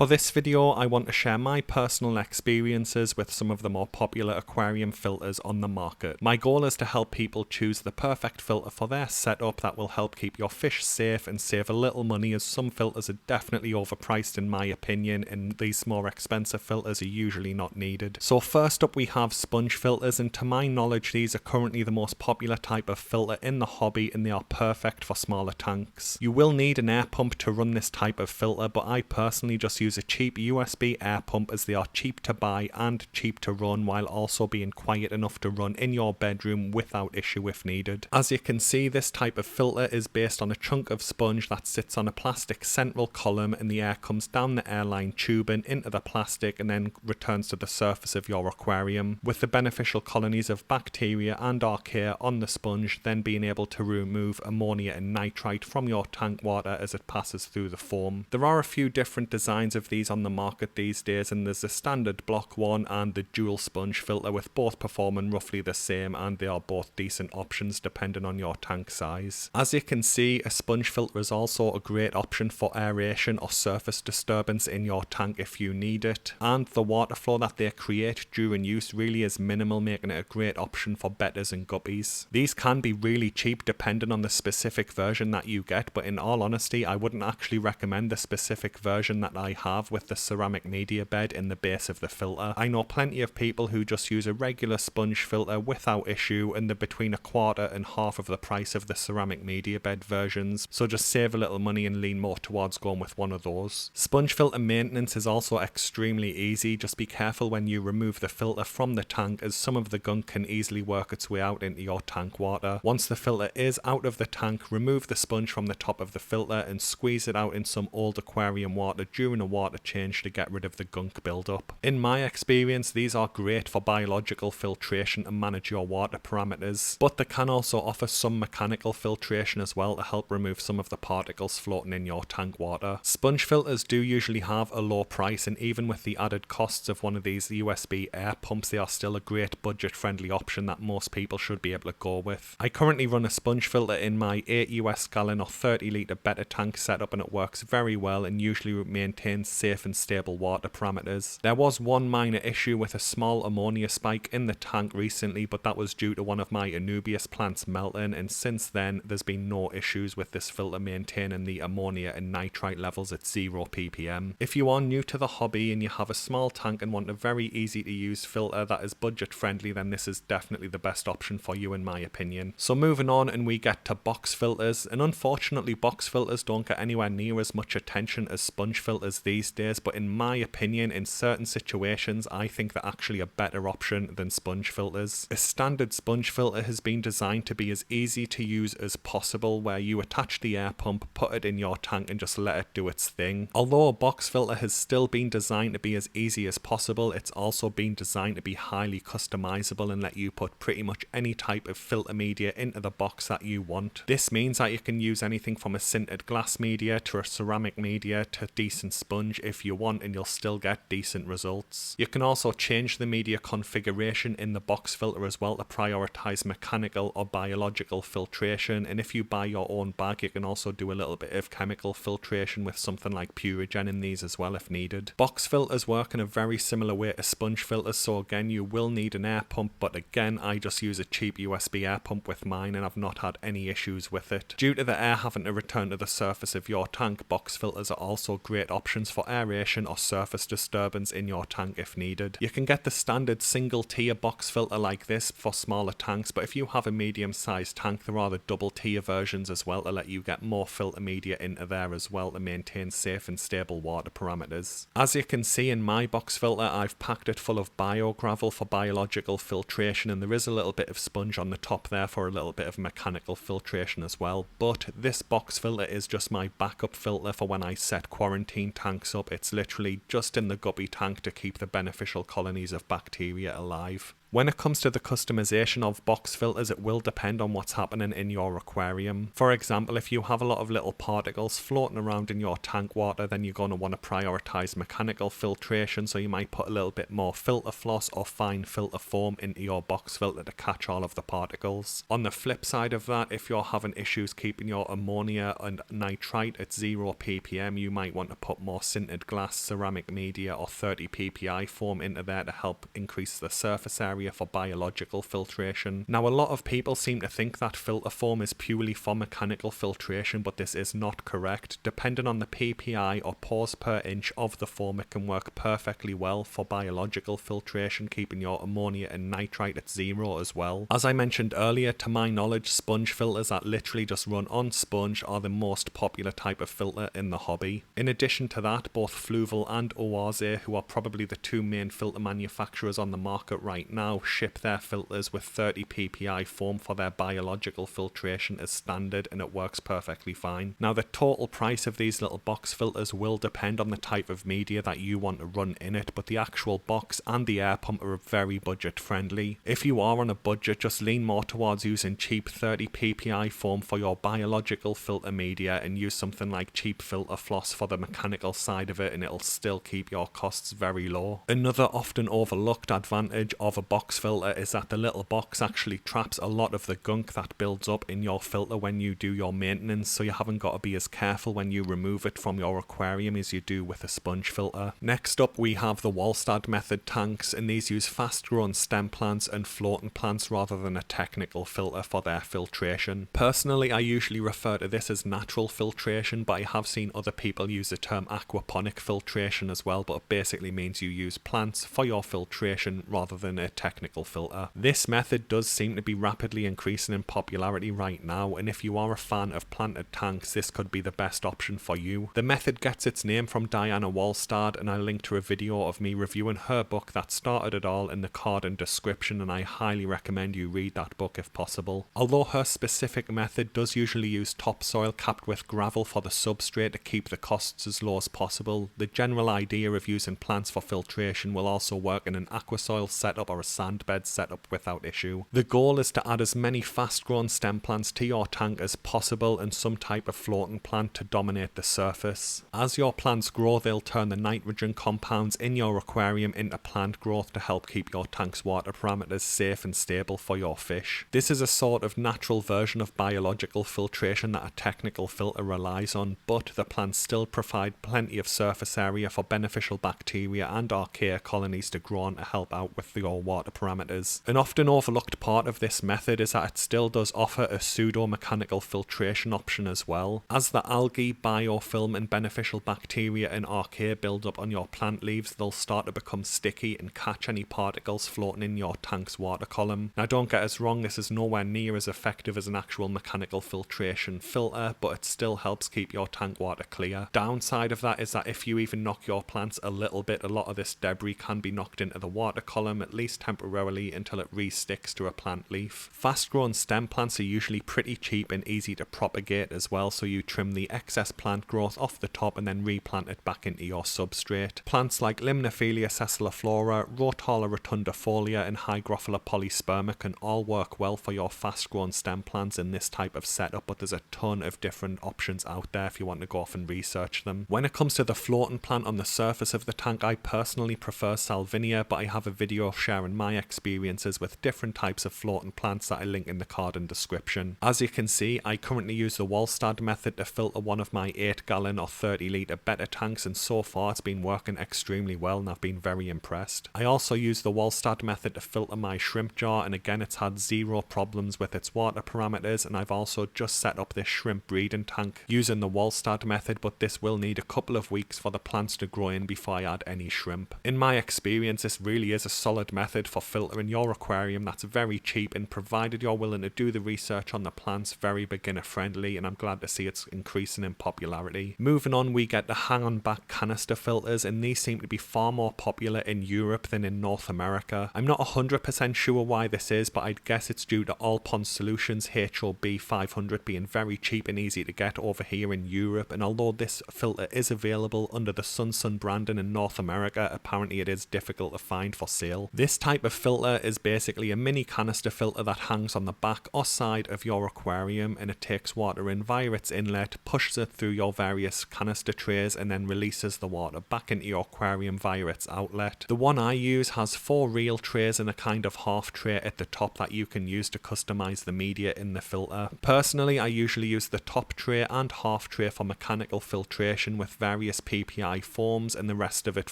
For this video, I want to share my personal experiences with some of the more popular aquarium filters on the market. My goal is to help people choose the perfect filter for their setup that will help keep your fish safe and save a little money, as some filters are definitely overpriced in my opinion, and these more expensive filters are usually not needed. So first up we have sponge filters, and to my knowledge these are currently the most popular type of filter in the hobby, and they are perfect for smaller tanks. You will need an air pump to run this type of filter, but I personally just use a cheap USB air pump, as they are cheap to buy and cheap to run, while also being quiet enough to run in your bedroom without issue if needed. As you can see, this type of filter is based on a chunk of sponge that sits on a plastic central column, and the air comes down the airline tubing into the plastic and then returns to the surface of your aquarium, with the beneficial colonies of bacteria and archaea on the sponge then being able to remove ammonia and nitrite from your tank water as it passes through the foam. There are a few different designs of these on the market these days, and there's the standard block one and the dual sponge filter, with both performing roughly the same, and they are both decent options depending on your tank size. As you can see, a sponge filter is also a great option for aeration or surface disturbance in your tank if you need it, and the water flow that they create during use really is minimal, making it a great option for bettas and guppies. These can be really cheap depending on the specific version that you get, but in all honesty I wouldn't actually recommend the specific version that I have with the ceramic media bed in the base of the filter. I know plenty of people who just use a regular sponge filter without issue, and they're between a quarter and half of the price of the ceramic media bed versions, so just save a little money and lean more towards going with one of those. Sponge filter maintenance is also extremely easy. Just be careful when you remove the filter from the tank, as some of the gunk can easily work its way out into your tank water. Once the filter is out of the tank, remove the sponge from the top of the filter and squeeze it out in some old aquarium water during a water change to get rid of the gunk buildup. In my experience, these are great for biological filtration to manage your water parameters, but they can also offer some mechanical filtration as well to help remove some of the particles floating in your tank water. Sponge filters do usually have a low price, and even with the added costs of one of these USB air pumps, they are still a great budget friendly option that most people should be able to go with. I currently run a sponge filter in my 8 US gallon or 30 litre betta tank setup, and it works very well and usually maintains safe and stable water parameters. There was one minor issue with a small ammonia spike in the tank recently, but that was due to one of my Anubias plants melting, and since then there's been no issues with this filter maintaining the ammonia and nitrite levels at 0 ppm. If you are new to the hobby and you have a small tank and want a very easy to use filter that is budget friendly, then this is definitely the best option for you in my opinion. So moving on, and we get to box filters, and unfortunately box filters don't get anywhere near as much attention as sponge filters these days, but in my opinion in certain situations I think they're actually a better option than sponge filters. A standard sponge filter has been designed to be as easy to use as possible, where you attach the air pump, put it in your tank and just let it do its thing. Although a box filter has still been designed to be as easy as possible, it's also been designed to be highly customizable and let you put pretty much any type of filter media into the box that you want. This means that you can use anything from a sintered glass media to a ceramic media to decent sponge if you want, and you'll still get decent results. You can also change the media configuration in the box filter as well to prioritize mechanical or biological filtration, and if you buy your own bag you can also do a little bit of chemical filtration with something like Purigen in these as well if needed. Box filters work in a very similar way to sponge filters, so again you will need an air pump, but again I just use a cheap USB air pump with mine and I've not had any issues with it. Due to the air having to return to the surface of your tank, box filters are also great options for aeration or surface disturbance in your tank if needed. You can get the standard single tier box filter like this for smaller tanks, but if you have a medium sized tank there are the double tier versions as well to let you get more filter media into there as well to maintain safe and stable water parameters. As you can see in my box filter I've packed it full of biogravel for biological filtration, and there is a little bit of sponge on the top there for a little bit of mechanical filtration as well, but this box filter is just my backup filter for when I set quarantine tanks up. It's literally just in the guppy tank to keep the beneficial colonies of bacteria alive. When it comes to the customization of box filters, it will depend on what's happening in your aquarium. For example, if you have a lot of little particles floating around in your tank water, then you're going to want to prioritize mechanical filtration, so you might put a little bit more filter floss or fine filter foam into your box filter to catch all of the particles. On the flip side of that, if you're having issues keeping your ammonia and nitrite at 0 ppm, you might want to put more sintered glass, ceramic media or 30 ppi foam into there to help increase the surface area for biological filtration. Now, a lot of people seem to think that filter foam is purely for mechanical filtration, but this is not correct. Depending on the ppi or pores per inch of the foam, it can work perfectly well for biological filtration, keeping your ammonia and nitrite at 0 as well. As I mentioned earlier, to my knowledge, sponge filters that literally just run on sponge are the most popular type of filter in the hobby. In addition to that, both Fluval and Oase, who are probably the two main filter manufacturers on the market right now, ship their filters with 30 ppi foam for their biological filtration as standard, and it works perfectly fine. Now, the total price of these little box filters will depend on the type of media that you want to run in it, but the actual box and the air pump are very budget friendly. If you are on a budget, just lean more towards using cheap 30 ppi foam for your biological filter media and use something like cheap filter floss for the mechanical side of it, and it'll still keep your costs very low. Another often overlooked advantage of a box filter is that the little box actually traps a lot of the gunk that builds up in your filter when you do your maintenance, so you haven't got to be as careful when you remove it from your aquarium as you do with a sponge filter. Next up, we have the Walstad method tanks, and these use fast growing stem plants and floating plants rather than a technical filter for their filtration. Personally, I usually refer to this as natural filtration, but I have seen other people use the term aquaponic filtration as well, but it basically means you use plants for your filtration rather than a technical filter. This method does seem to be rapidly increasing in popularity right now, and if you are a fan of planted tanks, this could be the best option for you. The method gets its name from Diana Walstad, and I linked to a video of me reviewing her book that started it all in the card and description, and I highly recommend you read that book if possible. Although her specific method does usually use topsoil capped with gravel for the substrate to keep the costs as low as possible, the general idea of using plants for filtration will also work in an aquasoil setup or a sand bed setup without issue. The goal is to add as many fast grown stem plants to your tank as possible and some type of floating plant to dominate the surface. As your plants grow, they'll turn the nitrogen compounds in your aquarium into plant growth to help keep your tank's water parameters safe and stable for your fish. This is a sort of natural version of biological filtration that a technical filter relies on, but the plants still provide plenty of surface area for beneficial bacteria and archaea colonies to grow on to help out with your water parameters. An often overlooked part of this method is that it still does offer a pseudo-mechanical filtration option as well. As the algae, biofilm and beneficial bacteria and archaea build up on your plant leaves, they'll start to become sticky and catch any particles floating in your tank's water column. Now, don't get us wrong, this is nowhere near as effective as an actual mechanical filtration filter, but it still helps keep your tank water clear. Downside of that is that if you even knock your plants a little bit, a lot of this debris can be knocked into the water column, at least temporarily, until it re-sticks to a plant leaf. Fast grown stem plants are usually pretty cheap and easy to propagate as well, so you trim the excess plant growth off the top and then replant it back into your substrate. Plants like Limnophilia sessiliflora, Rotala rotundifolia and Hygrophila polysperma can all work well for your fast grown stem plants in this type of setup, but there's a ton of different options out there if you want to go off and research them. When it comes to the floating plant on the surface of the tank, I personally prefer Salvinia, but I have a video sharing my experiences with different types of floating plants that I link in the card and description. As you can see, I currently use the Walstad method to filter one of my 8 gallon or 30 litre betta tanks, and so far it's been working extremely well and I've been very impressed. I also use the Walstad method to filter my shrimp jar, and again it's had zero problems with its water parameters, and I've also just set up this shrimp breeding tank using the Walstad method, but this will need a couple of weeks for the plants to grow in before I add any shrimp. In my experience, this really is a solid method for filtering your aquarium that's very cheap, and provided you're willing to do the research on the plants, very beginner friendly, and I'm glad to see it's increasing in popularity. Moving on, we get the hang-on back canister filters, and these seem to be far more popular in Europe than in North America. I'm not 100% sure why this is, but I'd guess it's due to All Pond Solutions HOB 500 being very cheap and easy to get over here in Europe, and although this filter is available under the Sun branding in North America, apparently it is difficult to find for sale. This type type of filter is basically a mini canister filter that hangs on the back or side of your aquarium, and it takes water in via its inlet, pushes it through your various canister trays, and then releases the water back into your aquarium via its outlet. The one I use has 4 real trays and a kind of half tray at the top that you can use to customize the media in the filter. Personally, I usually use the top tray and half tray for mechanical filtration with various PPI foams, and the rest of it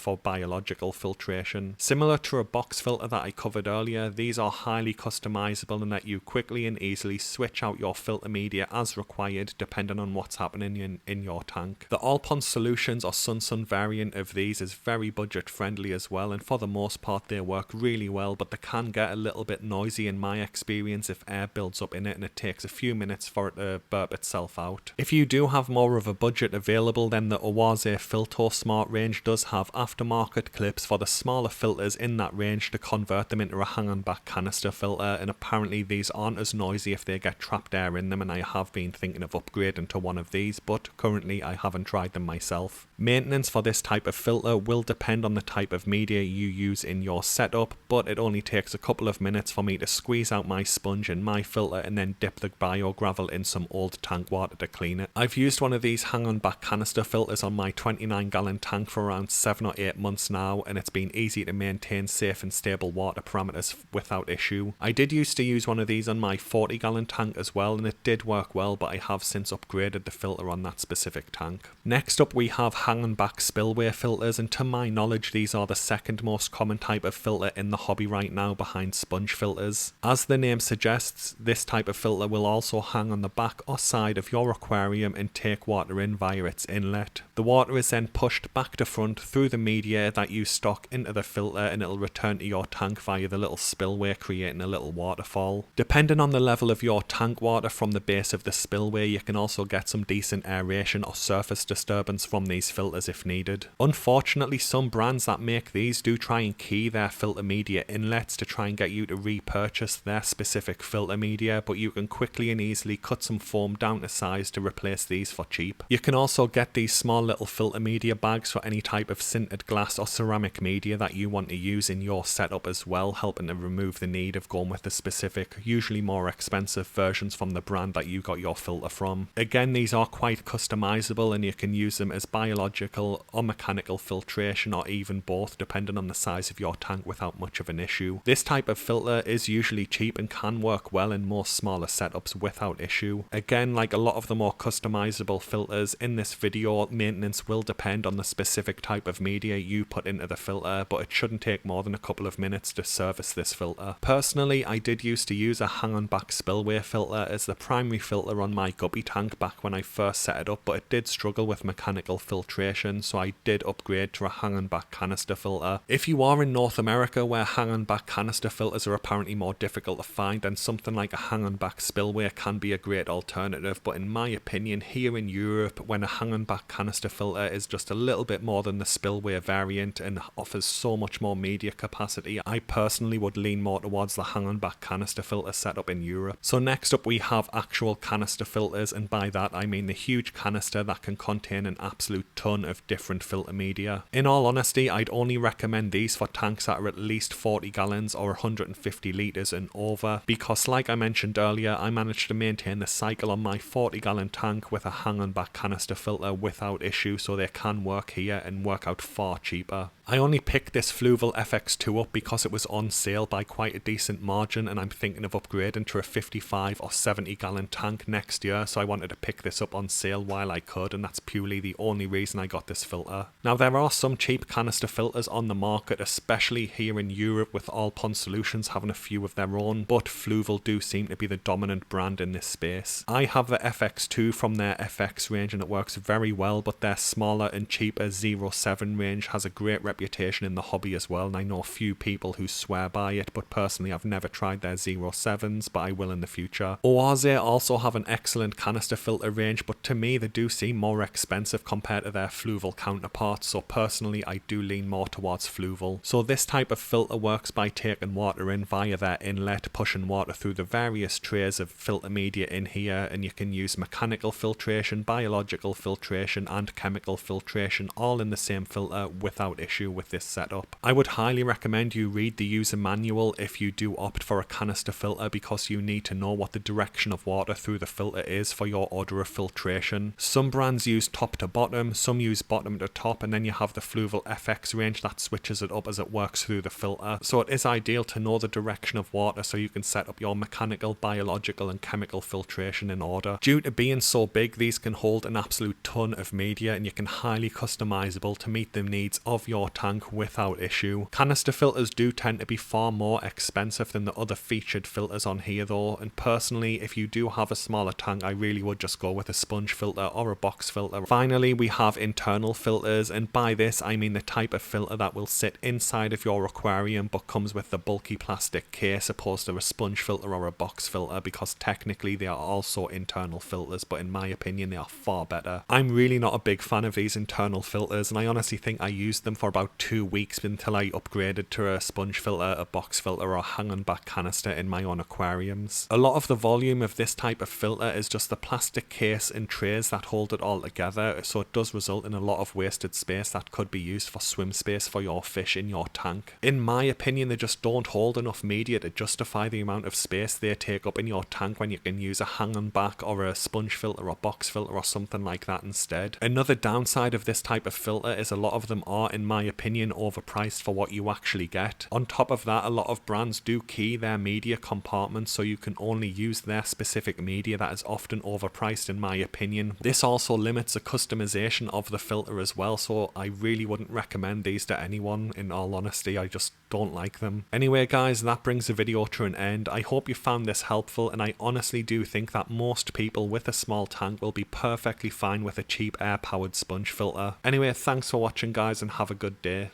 for biological filtration. Similar to a box filter that I covered earlier, these are highly customizable and let you quickly and easily switch out your filter media as required depending on what's happening in your tank. The All Pond Solutions or Sun variant of these is very budget friendly as well, and for the most part they work really well, but they can get a little bit noisy in my experience if air builds up in it and it takes a few minutes for it to burp itself out. If you do have more of a budget available, then the Oase Filtor Smart range does have aftermarket clips for the smaller filters in that range to convert them into a hang-on back canister filter, and apparently these aren't as noisy if they get trapped air in them, and I have been thinking of upgrading to one of these, but currently I haven't tried them myself. Maintenance for this type of filter will depend on the type of media you use in your setup, but it only takes a couple of minutes for me to squeeze out my sponge in my filter and then dip the biogravel in some old tank water to clean it. I've used one of these hang-on back canister filters on my 29-gallon tank for around 7 or 8 months now, and it's been easy to maintain safe and stable water parameters without issue. I did used to use one of these on my 40-gallon tank as well, and it did work well, but I have since upgraded the filter on that specific tank. Next up we have hang-on back spillway filters, and to my knowledge these are the second most common type of filter in the hobby right now behind sponge filters. As the name suggests, this type of filter will also hang on the back or side of your aquarium and take water in via its inlet. The water is then pushed back to front through the media that you stock into the filter, and it'll return to your tank via the little spillway, creating a little waterfall. Depending on the level of your tank water from the base of the spillway, you can also get some decent aeration or surface disturbance from these filters if needed. Unfortunately, some brands that make these do try and key their filter media inlets to try and get you to repurchase their specific filter media, but you can quickly and easily cut some foam down to size to replace these for cheap. You can also get these small little filter media bags for any type of sintered glass or ceramic media that you want to use in your setup as well, helping to remove the need of going with the specific, usually more expensive versions from the brand that you got your filter from. Again, these are quite customizable and you can use them as biological or mechanical filtration, or even both depending on the size of your tank without much of an issue. This type of filter is usually cheap and can work well in most smaller setups without issue. Again, like a lot of the more customizable filters in this video, maintenance will depend on the specific type of media you put into the filter, but it shouldn't take more than a couple of minutes to service this filter. Personally, I did used to use a hang-on back spillway filter as the primary filter on my guppy tank back when I first set it up, but it did struggle with mechanical filtration, so I did upgrade to a hang-on back canister filter. If you are in North America where hang-on back canister filters are apparently more difficult to find, then something like a hang-on back spillway can be a great alternative, but in my opinion here in Europe, when a hang-on back canister filter is just a little bit more than the spillway variant and offers so much more media capacity, I personally would lean more towards the hang-on back canister filter setup in Europe. So next up we have actual canister filters, and by that I mean the huge canister that can contain an absolute ton of different filter media. In all honesty, I'd only recommend these for tanks that are at least 40 gallons or 150 litres and over, because like I mentioned earlier, I managed to maintain the cycle on my 40-gallon tank with a hang-on back canister filter without issue, so they can work here and work out far cheaper. I only picked this Fluval FX2 up because it was on sale by quite a decent margin, and I'm thinking of upgrading to a 55 or 70 gallon tank next year, so I wanted to pick this up on sale while I could, and that's purely the only reason I got this filter. Now there are some cheap canister filters on the market, especially here in Europe, with All Pond Solutions having a few of their own, but Fluval do seem to be the dominant brand in this space. I have the FX2 from their FX range and it works very well, but their smaller and cheaper 07 range has a great reputation in the hobby as well, and I know a few people who swear by it, but personally I've never tried their 07s, but I will in the future. Oase also have an excellent canister filter range, but to me they do seem more expensive compared to their Fluval counterparts, so personally I do lean more towards Fluval. So this type of filter works by taking water in via their inlet, pushing water through the various trays of filter media in here, and you can use mechanical filtration, biological filtration and chemical filtration all in the same filter without issue with this setup. I would highly recommend you read the user manual if you do opt for a canister filter, because you need to know what the direction of water through the filter is for your order of filtration. Some brands use top to bottom, some use bottom to top, and then you have the Fluval FX range that switches it up as it works through the filter. So it is ideal to know the direction of water so you can set up your mechanical, biological and chemical filtration in order. Due to being so big, these can hold an absolute ton of media, and you can highly customizable to meet the needs of your tank without issue. Canister filters do tend to be far more expensive than the other featured filters on here though, and personally, if you do have a smaller tank, I really would just go with a sponge filter or a box filter. Finally, we have internal filters, and by this I mean the type of filter that will sit inside of your aquarium but comes with the bulky plastic case, opposed to a sponge filter or a box filter, because technically they are also internal filters, but in my opinion they are far better. I'm really not a big fan of these internal filters, and I honestly think I used them for about 2 weeks until I upgraded to a sponge filter, a box filter or a hanging back canister in my own aquariums. A lot of the volume of this type of filter is just the plastic case and trays that hold it all together, so it does result in a lot of wasted space that could be used for swim space for your fish in your tank. In my opinion, they just don't hold enough media to justify the amount of space they take up in your tank when you can use a hanging back or a sponge filter or box filter or something like that instead. Another downside of this type of filter is a lot of them are, in my opinion, overpriced for what you actually get. On top of that, a lot of brands do key their media compartments so you can only use their specific media that is often overpriced in my opinion. This also limits the customization of the filter as well, so I really wouldn't recommend these to anyone, in all honesty. I just don't like them. Anyway guys, that brings the video to an end. I hope you found this helpful, and I honestly do think that most people with a small tank will be perfectly fine with a cheap air powered sponge filter. Anyway, thanks for watching guys, and have a good day.